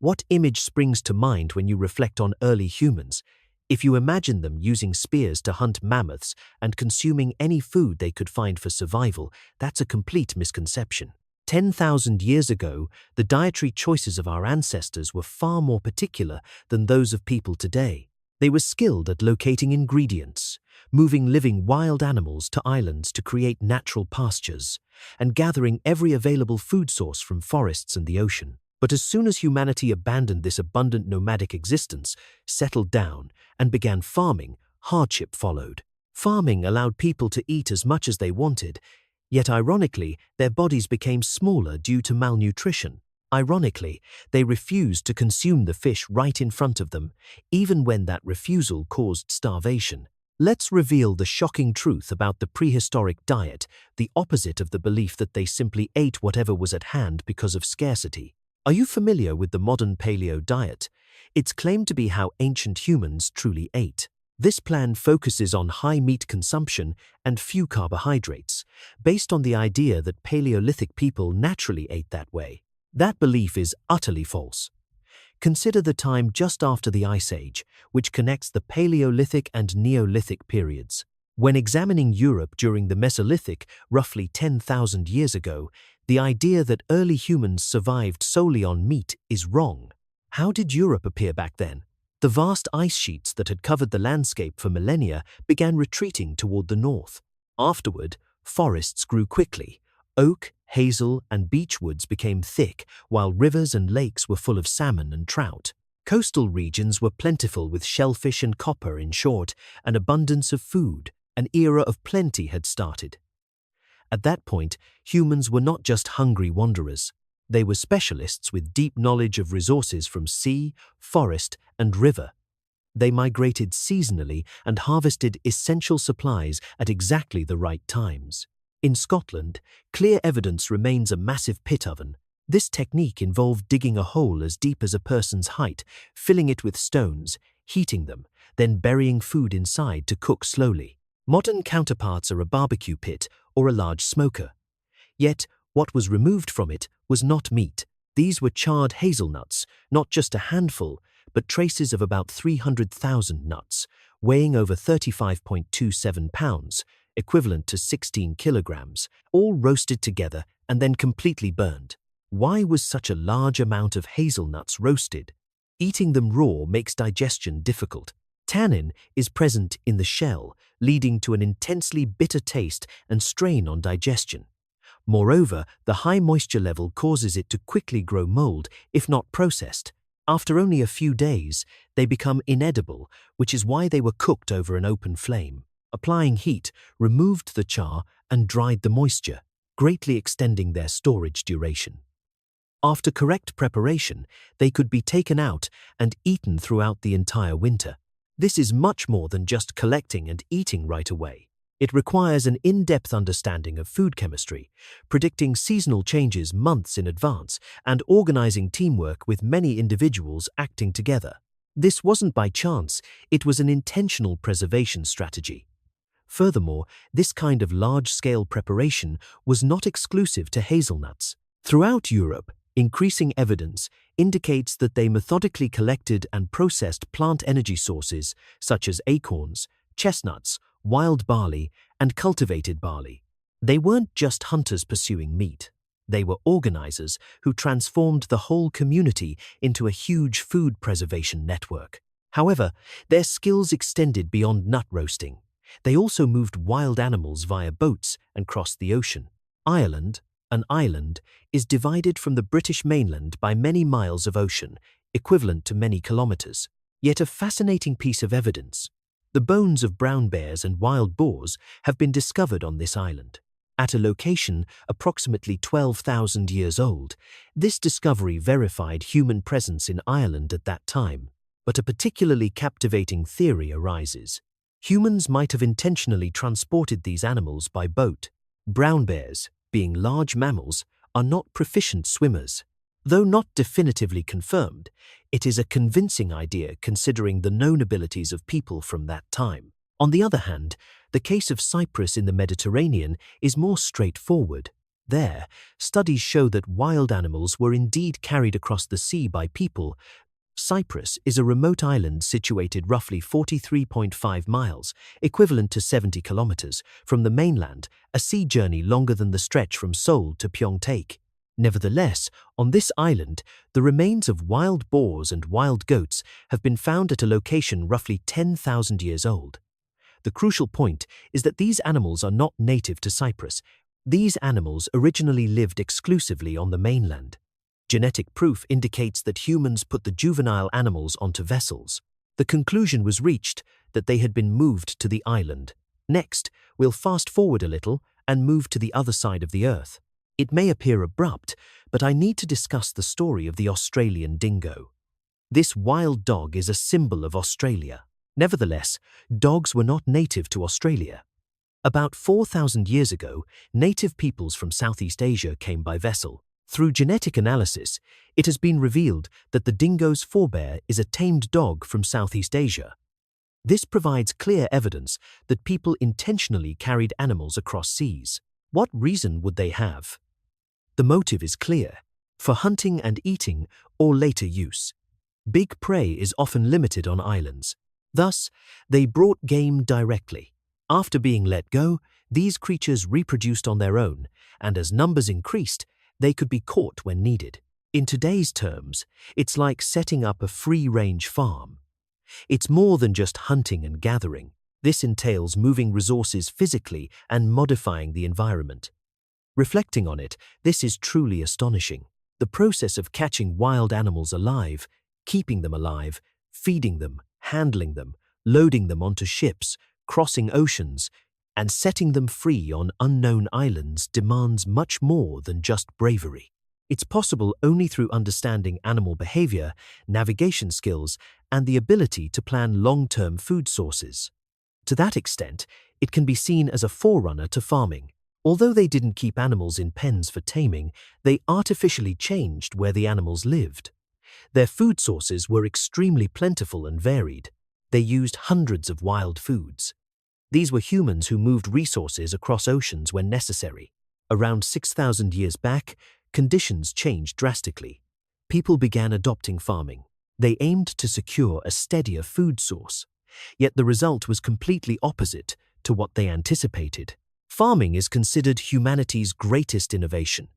What image springs to mind when you reflect on early humans? If you imagine them using spears to hunt mammoths and consuming any food they could find for survival, that's a complete misconception. 10,000 years ago, the dietary choices of our ancestors were far more particular than those of people today. They were skilled at locating ingredients, moving living wild animals to islands to create natural pastures, and gathering every available food source from forests and the ocean. But as soon as humanity abandoned this abundant nomadic existence, settled down, and began farming, hardship followed. Farming allowed people to eat as much as they wanted, yet ironically, their bodies became smaller due to malnutrition. Ironically, they refused to consume the fish right in front of them, even when that refusal caused starvation. Let's reveal the shocking truth about the prehistoric diet, the opposite of the belief that they simply ate whatever was at hand because of scarcity. Are you familiar with the modern paleo diet? It's claimed to be how ancient humans truly ate. This plan focuses on high meat consumption and few carbohydrates, based on the idea that Paleolithic people naturally ate that way. That belief is utterly false. Consider the time just after the Ice Age, which connects the Paleolithic and Neolithic periods. When examining Europe during the Mesolithic, roughly 10,000 years ago, the idea that early humans survived solely on meat is wrong. How did Europe appear back then? The vast ice sheets that had covered the landscape for millennia began retreating toward the north. Afterward, forests grew quickly. Oak, hazel, and beechwoods became thick, while rivers and lakes were full of salmon and trout. Coastal regions were plentiful with shellfish and copper. In short, an abundance of food. An era of plenty had started. At that point, humans were not just hungry wanderers. They were specialists with deep knowledge of resources from sea, forest, and river. They migrated seasonally and harvested essential supplies at exactly the right times. In Scotland, clear evidence remains a massive pit oven. This technique involved digging a hole as deep as a person's height, filling it with stones, heating them, then burying food inside to cook slowly. Modern counterparts are a barbecue pit or a large smoker. Yet, what was removed from it was not meat. These were charred hazelnuts, not just a handful, but traces of about 300,000 nuts, weighing over 35.27 pounds, equivalent to 16 kilograms, all roasted together and then completely burned. Why was such a large amount of hazelnuts roasted? Eating them raw makes digestion difficult. Tannin is present in the shell, leading to an intensely bitter taste and strain on digestion. Moreover, the high moisture level causes it to quickly grow mold if not processed. After only a few days, they become inedible, which is why they were cooked over an open flame. Applying heat removed the char and dried the moisture, greatly extending their storage duration. After correct preparation, they could be taken out and eaten throughout the entire winter. This is much more than just collecting and eating right away. It requires an in-depth understanding of food chemistry, predicting seasonal changes months in advance, and organizing teamwork with many individuals acting together. This wasn't by chance, it was an intentional preservation strategy. Furthermore, this kind of large-scale preparation was not exclusive to hazelnuts. Throughout Europe, increasing evidence indicates that they methodically collected and processed plant energy sources such as acorns, chestnuts, wild barley, and cultivated barley. They weren't just hunters pursuing meat. They were organizers who transformed the whole community into a huge food preservation network. However, their skills extended beyond nut roasting. They also moved wild animals via boats and crossed the ocean. Ireland, an island, is divided from the British mainland by many miles of ocean, equivalent to many kilometers. Yet a fascinating piece of evidence. The bones of brown bears and wild boars have been discovered on this island. At a location approximately 12,000 years old, this discovery verified human presence in Ireland at that time. But a particularly captivating theory arises. Humans might have intentionally transported these animals by boat. Brown bears, being large mammals, are not proficient swimmers. Though not definitively confirmed, it is a convincing idea considering the known abilities of people from that time. On the other hand, the case of Cyprus in the Mediterranean is more straightforward. There, studies show that wild animals were indeed carried across the sea by people. Cyprus is a remote island situated roughly 43.5 miles, equivalent to 70 kilometers, from the mainland, a sea journey longer than the stretch from Seoul to Pyeongtaek. Nevertheless, on this island, the remains of wild boars and wild goats have been found at a location roughly 10,000 years old. The crucial point is that these animals are not native to Cyprus. These animals originally lived exclusively on the mainland. Genetic proof indicates that humans put the juvenile animals onto vessels. The conclusion was reached that they had been moved to the island. Next, we'll fast forward a little and move to the other side of the earth. It may appear abrupt, but I need to discuss the story of the Australian dingo. This wild dog is a symbol of Australia. Nevertheless, dogs were not native to Australia. About 4,000 years ago, native peoples from Southeast Asia came by vessel. Through genetic analysis, it has been revealed that the dingo's forebear is a tamed dog from Southeast Asia. This provides clear evidence that people intentionally carried animals across seas. What reason would they have? The motive is clear: for hunting and eating or later use. Big prey is often limited on islands. Thus, they brought game directly. After being let go, these creatures reproduced on their own, and as numbers increased, they could be caught when needed. In today's terms, it's like setting up a free-range farm. It's more than just hunting and gathering. This entails moving resources physically and modifying the environment. Reflecting on it, this is truly astonishing. The process of catching wild animals alive, keeping them alive, feeding them, handling them, loading them onto ships, crossing oceans, and setting them free on unknown islands demands much more than just bravery. It's possible only through understanding animal behavior, navigation skills, and the ability to plan long-term food sources. To that extent, it can be seen as a forerunner to farming. Although they didn't keep animals in pens for taming, they artificially changed where the animals lived. Their food sources were extremely plentiful and varied. They used hundreds of wild foods. These were humans who moved resources across oceans when necessary. Around 6,000 years back, conditions changed drastically. People began adopting farming. They aimed to secure a steadier food source. Yet the result was completely opposite to what they anticipated. Farming is considered humanity's greatest innovation.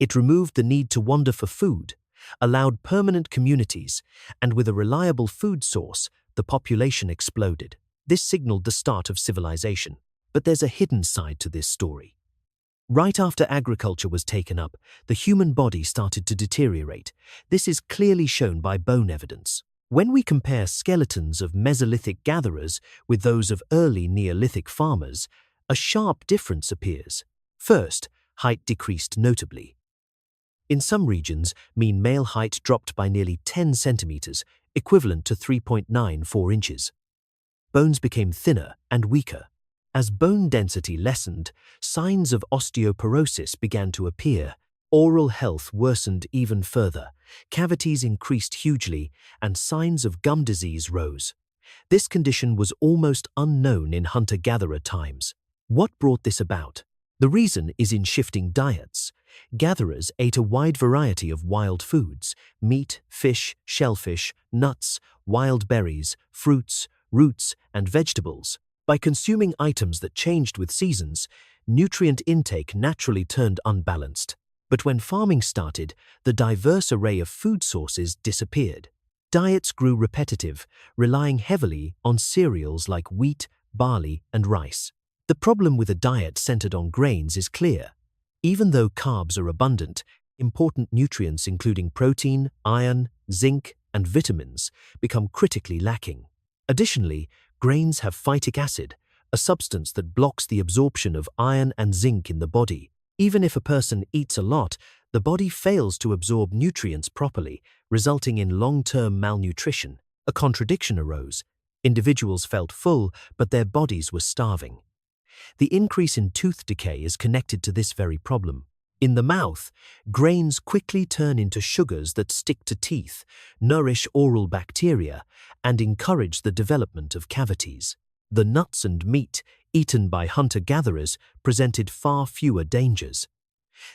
It removed the need to wander for food, allowed permanent communities, and with a reliable food source, the population exploded. This signaled the start of civilization. But there's a hidden side to this story. Right after agriculture was taken up, the human body started to deteriorate. This is clearly shown by bone evidence. When we compare skeletons of Mesolithic gatherers with those of early Neolithic farmers, a sharp difference appears. First, height decreased notably. In some regions, mean male height dropped by nearly 10 centimeters, equivalent to 3.94 inches. Bones became thinner and weaker. As bone density lessened, signs of osteoporosis began to appear. Oral health worsened even further. Cavities increased hugely, and signs of gum disease rose. This condition was almost unknown in hunter-gatherer times. What brought this about? The reason is in shifting diets. Gatherers ate a wide variety of wild foods: meat, fish, shellfish, nuts, wild berries, fruits, roots, and vegetables. By consuming items that changed with seasons, nutrient intake naturally turned unbalanced. But when farming started, the diverse array of food sources disappeared. Diets grew repetitive, relying heavily on cereals like wheat, barley, and rice. The problem with a diet centered on grains is clear. Even though carbs are abundant, important nutrients including protein, iron, zinc, and vitamins become critically lacking. Additionally, grains have phytic acid, a substance that blocks the absorption of iron and zinc in the body. Even if a person eats a lot, the body fails to absorb nutrients properly, resulting in long-term malnutrition. A contradiction arose. Individuals felt full, but their bodies were starving. The increase in tooth decay is connected to this very problem. In the mouth, grains quickly turn into sugars that stick to teeth, nourish oral bacteria, and encourage the development of cavities. The nuts and meat eaten by hunter-gatherers presented far fewer dangers.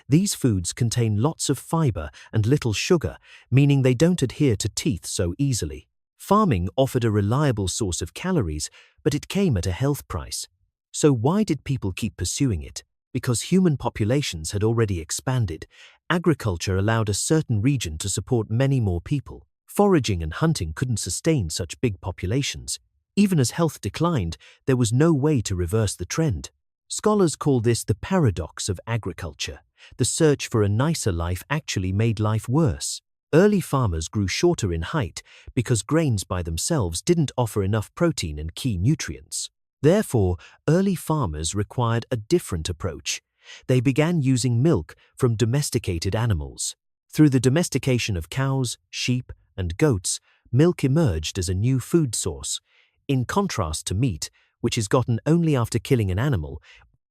These foods contain lots of fiber and little sugar, meaning they don't adhere to teeth so easily. Farming offered a reliable source of calories, but it came at a health price. So why did people keep pursuing it? Because human populations had already expanded. Agriculture allowed a certain region to support many more people. Foraging and hunting couldn't sustain such big populations. Even as health declined, there was no way to reverse the trend. Scholars call this the paradox of agriculture. The search for a nicer life actually made life worse. Early farmers grew shorter in height because grains by themselves didn't offer enough protein and key nutrients. Therefore, early farmers required a different approach. They began using milk from domesticated animals. Through the domestication of cows, sheep, and goats, milk emerged as a new food source. In contrast to meat, which is gotten only after killing an animal,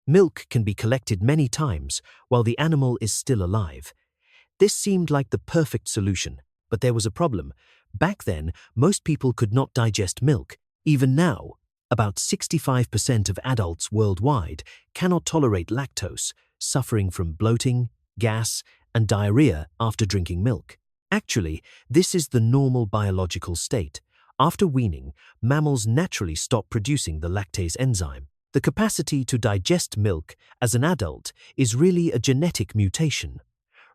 milk can be collected many times while the animal is still alive. This seemed like the perfect solution, but there was a problem. Back then, most people could not digest milk. Even now, about 65% of adults worldwide cannot tolerate lactose, suffering from bloating, gas, and diarrhea after drinking milk. Actually, this is the normal biological state. After weaning, mammals naturally stop producing the lactase enzyme. The capacity to digest milk as an adult is really a genetic mutation.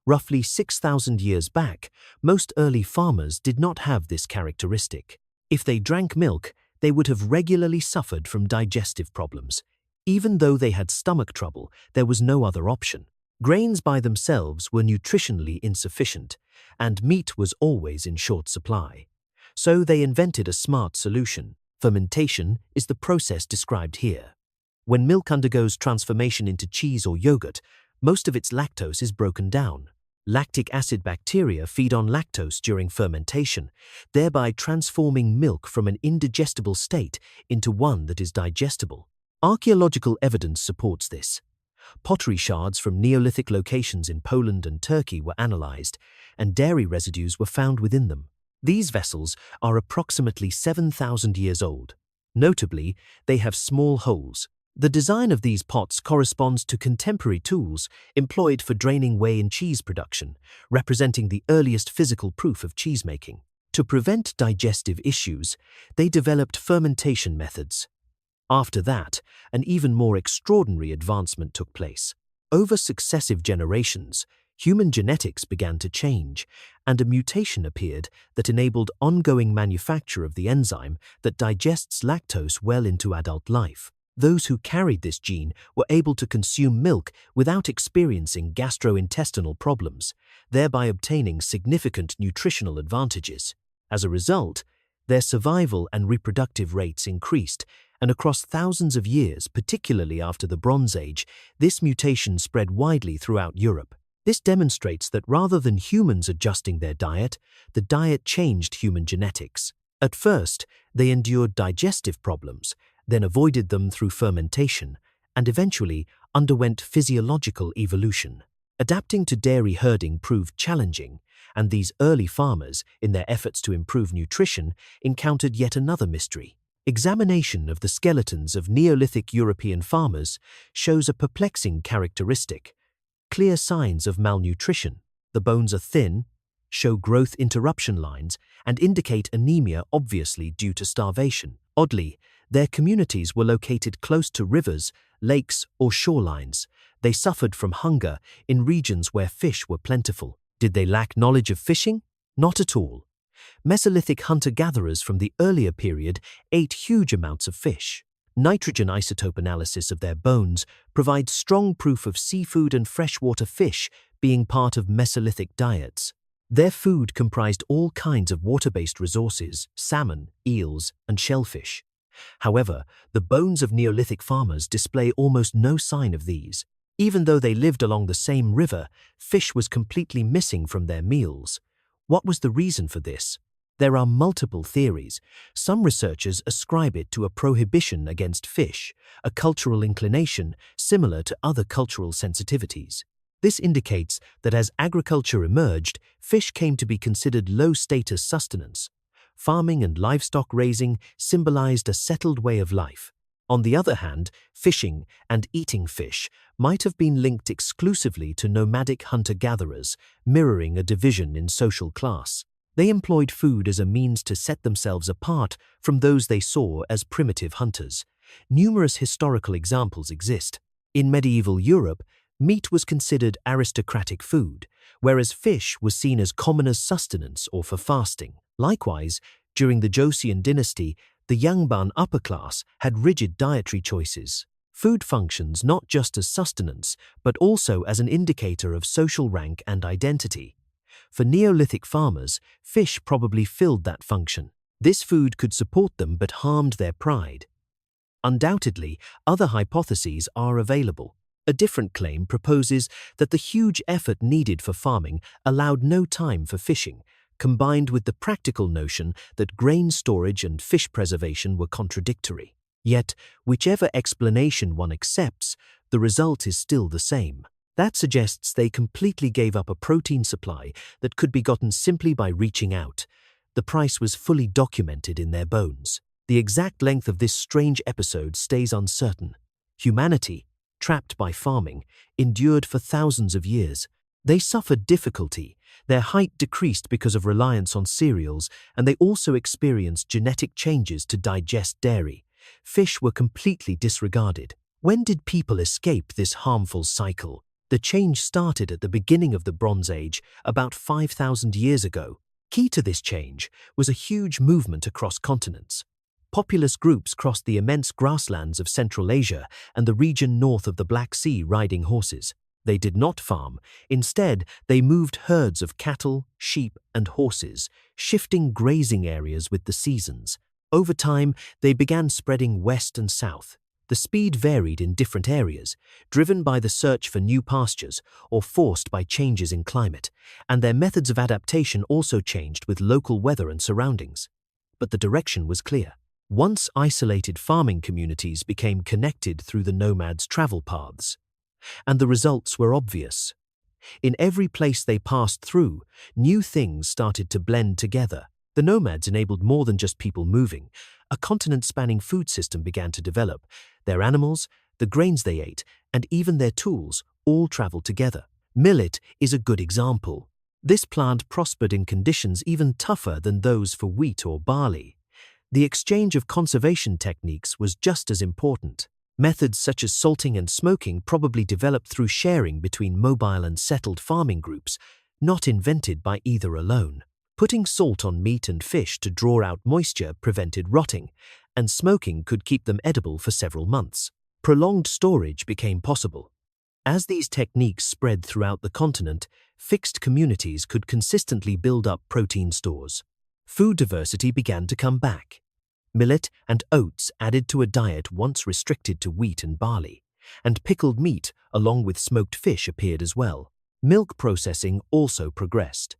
Roughly 6,000 years back, most early farmers did not have this characteristic. If they drank milk, they would have regularly suffered from digestive problems. Even though they had stomach trouble, there was no other option. Grains by themselves were nutritionally insufficient, and meat was always in short supply. So they invented a smart solution. Fermentation is the process described here. When milk undergoes transformation into cheese or yogurt, most of its lactose is broken down. Lactic acid bacteria feed on lactose during fermentation, thereby transforming milk from an indigestible state into one that is digestible. Archaeological evidence supports this. Pottery shards from Neolithic locations in Poland and Turkey were analyzed, and dairy residues were found within them. These vessels are approximately 7,000 years old. Notably, they have small holes. The design of these pots corresponds to contemporary tools employed for draining whey in cheese production, representing the earliest physical proof of cheesemaking. To prevent digestive issues, they developed fermentation methods. After that, an even more extraordinary advancement took place. Over successive generations, human genetics began to change, and a mutation appeared that enabled ongoing manufacture of the enzyme that digests lactose well into adult life. Those who carried this gene were able to consume milk without experiencing gastrointestinal problems, thereby obtaining significant nutritional advantages. As a result, their survival and reproductive rates increased, and across thousands of years, particularly after the Bronze Age, this mutation spread widely throughout Europe. This demonstrates that rather than humans adjusting their diet, the diet changed human genetics. At first, they endured digestive problems, then avoided them through fermentation, and eventually underwent physiological evolution. Adapting to dairy herding proved challenging, and these early farmers, in their efforts to improve nutrition, encountered yet another mystery. Examination of the skeletons of Neolithic European farmers shows a perplexing characteristic: clear signs of malnutrition. The bones are thin, show growth interruption lines, and indicate anemia, obviously due to starvation. Oddly, their communities were located close to rivers, lakes, or shorelines. They suffered from hunger in regions where fish were plentiful. Did they lack knowledge of fishing? Not at all. Mesolithic hunter-gatherers from the earlier period ate huge amounts of fish. Nitrogen isotope analysis of their bones provides strong proof of seafood and freshwater fish being part of Mesolithic diets. Their food comprised all kinds of water-based resources: salmon, eels, and shellfish. However, the bones of Neolithic farmers display almost no sign of these. Even though they lived along the same river, fish was completely missing from their meals. What was the reason for this? There are multiple theories. Some researchers ascribe it to a prohibition against fish, a cultural inclination similar to other cultural sensitivities. This indicates that as agriculture emerged, fish came to be considered low-status sustenance. Farming and livestock raising symbolized a settled way of life. On the other hand, fishing and eating fish might have been linked exclusively to nomadic hunter-gatherers, mirroring a division in social class. They employed food as a means to set themselves apart from those they saw as primitive hunters. Numerous historical examples exist. In medieval Europe, meat was considered aristocratic food, whereas fish was seen as common as sustenance or for fasting. Likewise, during the Joseon dynasty, the Yangban upper class had rigid dietary choices. Food functions not just as sustenance, but also as an indicator of social rank and identity. For Neolithic farmers, fish probably filled that function. This food could support them but harmed their pride. Undoubtedly, other hypotheses are available. A different claim proposes that the huge effort needed for farming allowed no time for fishing, combined with the practical notion that grain storage and fish preservation were contradictory. Yet, whichever explanation one accepts, the result is still the same. That suggests they completely gave up a protein supply that could be gotten simply by reaching out. The price was fully documented in their bones. The exact length of this strange episode stays uncertain. Humanity, trapped by farming, endured for thousands of years. They suffered difficulty. Their height decreased because of reliance on cereals, and they also experienced genetic changes to digest dairy. Fish were completely disregarded. When did people escape this harmful cycle? The change started at the beginning of the Bronze Age, about 5,000 years ago. Key to this change was a huge movement across continents. Populous groups crossed the immense grasslands of Central Asia and the region north of the Black Sea riding horses. They did not farm. Instead, they moved herds of cattle, sheep, and horses, shifting grazing areas with the seasons. Over time, they began spreading west and south. The speed varied in different areas, driven by the search for new pastures or forced by changes in climate, and their methods of adaptation also changed with local weather and surroundings. But the direction was clear. Once isolated farming communities became connected through the nomads' travel paths. And the results were obvious. In every place they passed through, new things started to blend together. The nomads enabled more than just people moving. A continent-spanning food system began to develop. Their animals, the grains they ate, and even their tools all traveled together. Millet is a good example. This plant prospered in conditions even tougher than those for wheat or barley. The exchange of conservation techniques was just as important. Methods such as salting and smoking probably developed through sharing between mobile and settled farming groups, not invented by either alone. Putting salt on meat and fish to draw out moisture prevented rotting, and smoking could keep them edible for several months. Prolonged storage became possible. As these techniques spread throughout the continent, fixed communities could consistently build up protein stores. Food diversity began to come back. Millet and oats added to a diet once restricted to wheat and barley, and pickled meat along with smoked fish appeared as well. Milk processing also progressed.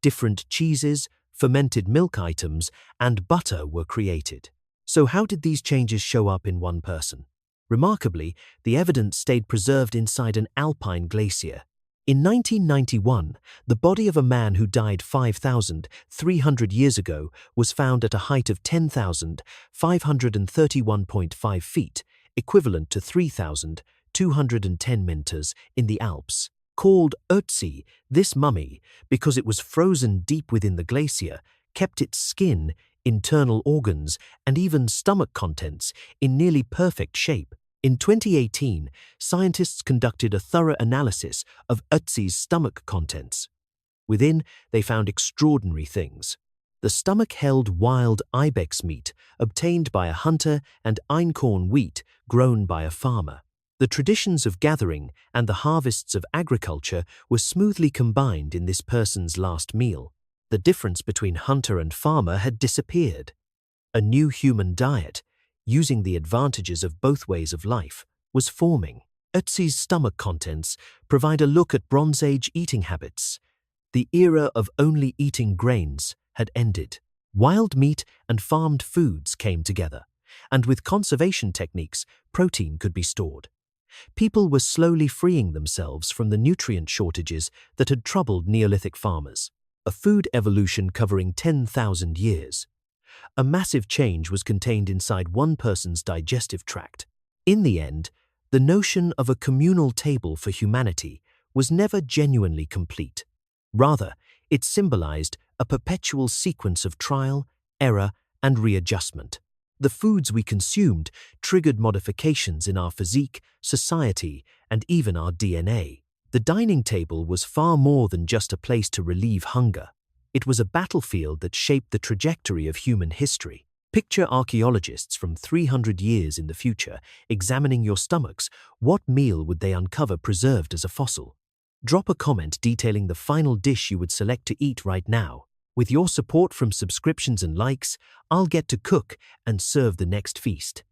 Different cheeses, fermented milk items, and butter were created. So how did these changes show up in one person? Remarkably, the evidence stayed preserved inside an alpine glacier. In 1991, the body of a man who died 5,300 years ago was found at a height of 10,531.5 feet, equivalent to 3,210 meters in the Alps. Called Ötzi, this mummy, because it was frozen deep within the glacier, kept its skin, internal organs, and even stomach contents in nearly perfect shape. In 2018, scientists conducted a thorough analysis of Ötzi's stomach contents. Within, they found extraordinary things. The stomach held wild ibex meat obtained by a hunter and einkorn wheat grown by a farmer. The traditions of gathering and the harvests of agriculture were smoothly combined in this person's last meal. The difference between hunter and farmer had disappeared. A new human diet, using the advantages of both ways of life, was forming. Ötzi's stomach contents provide a look at Bronze Age eating habits. The era of only eating grains had ended. Wild meat and farmed foods came together, and with conservation techniques, protein could be stored. People were slowly freeing themselves from the nutrient shortages that had troubled Neolithic farmers. A food evolution covering 10,000 years. a massive change was contained inside one person's digestive tract. In the end, the notion of a communal table for humanity was never genuinely complete. Rather, it symbolized a perpetual sequence of trial, error, and readjustment. The foods we consumed triggered modifications in our physique, society, and even our DNA. The dining table was far more than just a place to relieve hunger. It was a battlefield that shaped the trajectory of human history. Picture archaeologists from 300 years in the future examining your stomachs. What meal would they uncover preserved as a fossil? Drop a comment detailing the final dish you would select to eat right now. With your support from subscriptions and likes, I'll get to cook and serve the next feast.